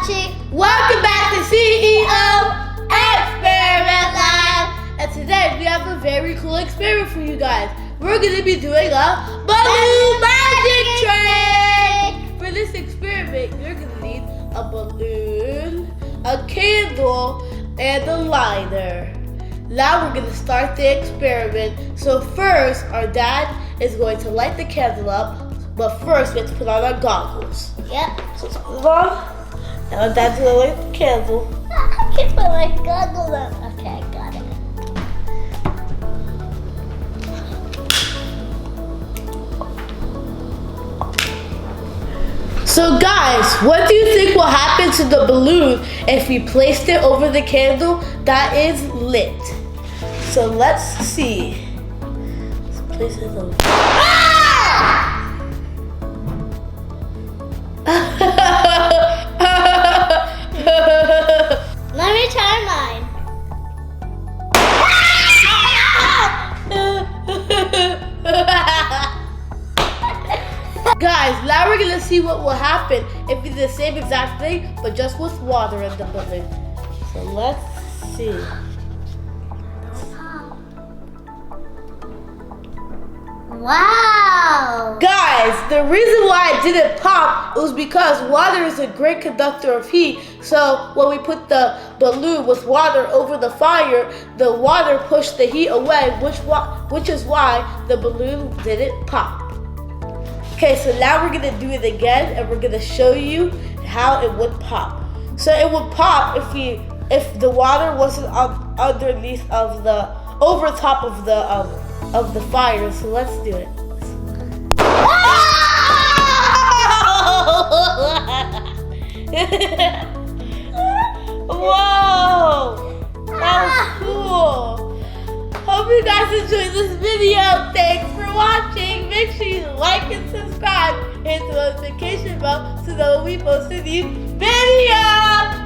watching. Welcome back to CEO Experiment Lab. And today we have a very cool experiment for you guys. We're going to be doing a balloon magic trick. For this experiment, you're going to need a balloon, a candle, and a lighter. Now we're going to start the experiment. So first, our dad is going to light the candle up. But first, we have to put on our goggles. Yep. So it's on. Now my dad's gonna light the candle. I can put my goggles on. Okay, I got it. So guys, what do you think will happen to the balloon if we placed it over the candle that is lit? So let's see. Let's place it over. Let me try mine. Guys, now we're gonna see what will happen if we do the same exact thing, but just with water in the balloon. So let's see. Wow! Guys, the reason why it didn't pop was because water is a great conductor of heat. So when we put the balloon with water over the fire, the water pushed the heat away, which is why the balloon didn't pop. Okay, so now we're gonna do it again, and we're gonna show you how it would pop. So it would pop if the water wasn't underneath of over top of the fire. So let's do it. Whoa! That was cool. Hope you guys enjoyed this video. Thanks for watching. Make sure you like and subscribe, hit the notification bell to know when we post a new video.